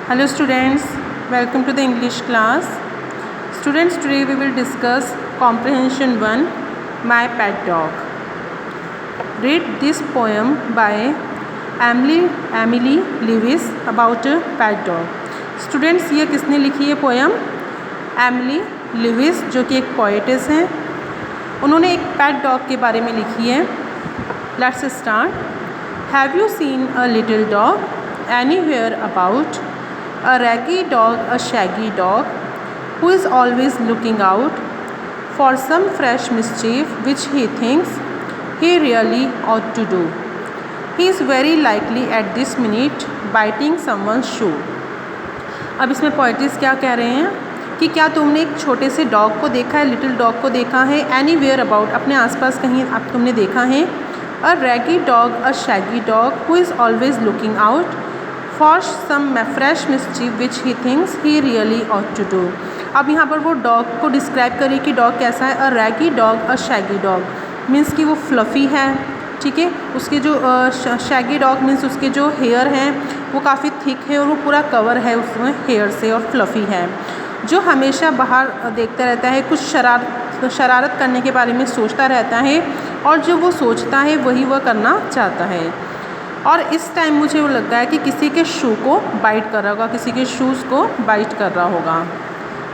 Hello students, welcome to the English class. Students, today we will discuss comprehension 1, My Pet Dog. Read this poem by Emily Lewis about a pet dog. Students, ये किसने लिखी है poem? Emily Lewis, जो कि एक poetess हैं. उन्होंने एक पैट डॉग के बारे में लिखी है. Let's start. Have you seen a little dog anywhere about? A raggy dog, a shaggy dog, who is always looking out for some fresh mischief which he thinks he really ought to do. He is very likely at this minute biting someone's shoe. अब इसमें poet's क्या कह रहे हैं कि क्या तुमने एक छोटे से डॉग को देखा है, लिटिल डॉग को देखा है, एनीवेयर अबाउट, अपने आसपास कहीं अब तुमने देखा है. A raggy dog, a shaggy dog, who is always looking out for some fresh mischief which he thinks he really ought to do. अब यहाँ पर वो डॉग को डिस्क्राइब करिए कि डॉग कैसा है. A raggy dog, a shaggy dog means कि वो फ्लफ़ी है, ठीक है. उसके जो शैगी डॉग मीन्स उसके जो हेयर हैं वो काफ़ी थिक है और वो पूरा कवर है उसमें हेयर से और फ्लफ़ी है. जो हमेशा बाहर देखता रहता है, कुछ शरारत करने के बारे में सोचता रहता है और जो वो सोचता है वही वह करना चाहता है. और इस टाइम मुझे वो लग रहा है कि किसी के शू को बाइट कर रहा होगा, किसी के शूज़ को बाइट कर रहा होगा.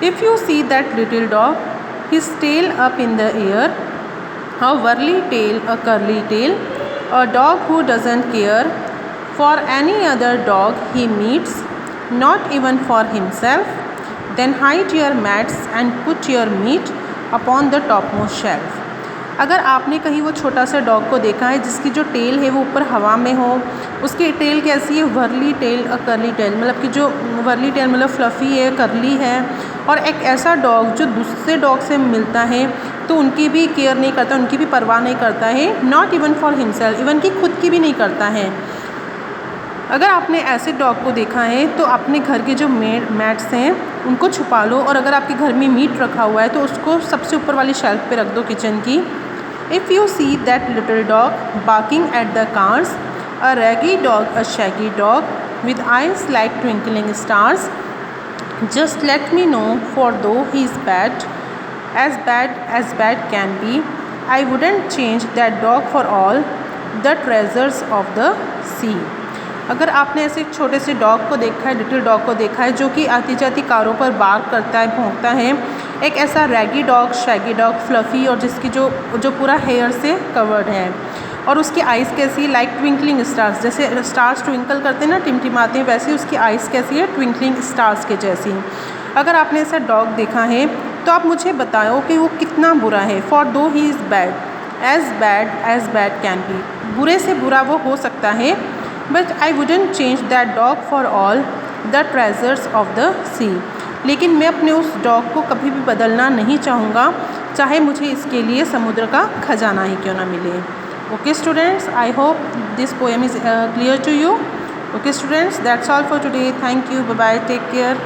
If you see that little dog, his tail up in the air, a whirly tail, a curly tail, a dog who doesn't care for any other dog he meets, not even for himself, then hide your mats and put your meat upon the topmost shelf. अगर आपने कहीं वो छोटा सा dog को देखा है जिसकी जो टेल है वो ऊपर हवा में हो, उसकी टेल कैसी है, वर्ली टेल, कर्ली टेल, मतलब कि जो वर्ली टेल मतलब फ्लफ़ी है, कर्ली है, और एक ऐसा डॉग जो दूसरे डॉग से मिलता है तो उनकी भी केयर नहीं करता, उनकी भी परवाह नहीं करता है. Not even for himself, even कि खुद की भी नहीं करता है. अगर आपने ऐसे डॉग को देखा है तो अपने घर के जो मैट्स हैं उनको छुपा लो, और अगर आपके घर में मीट रखा हुआ है तो उसको सबसे ऊपर वाली शेल्फ पे रख दो किचन की. If you see that little dog barking at the cars, a raggy dog, a shaggy dog, with eyes like twinkling stars, just let me know, for though he is bad as bad can be, I wouldn't change that dog for all the treasures of the sea. अगर आपने ऐसे एक छोटे से dog को देखा है, little dog को देखा है जो कि आती जाती कारों पर बार्क करता है, भौंकता है, एक ऐसा ragi dog, Shaggy dog, fluffy, और जिसकी जो पूरा हेयर से कवर्ड है, और उसकी आइज़ कैसी, लाइक ट्विंकलिंग स्टार्स, जैसे स्टार्स ट्विंकल करते हैं ना, टिमटिमाते हैं, वैसे उसकी आइज़ कैसी है, ट्विंकलिंग स्टार्स के जैसी. अगर आपने ऐसा डॉग देखा है तो आप मुझे बताओ कि वो कितना बुरा है. For though he is bad as bad can be, बुरे से बुरा वो हो सकता है, but I wouldn't change that dog for all the treasures of the sea. लेकिन मैं अपने उस डॉग को कभी भी बदलना नहीं चाहूँगा, चाहे मुझे इसके लिए समुद्र का खजाना ही क्यों ना मिले. Okay students, I hope this poem is clear to you. Okay students, that's all for today. Thank you, bye bye, take care.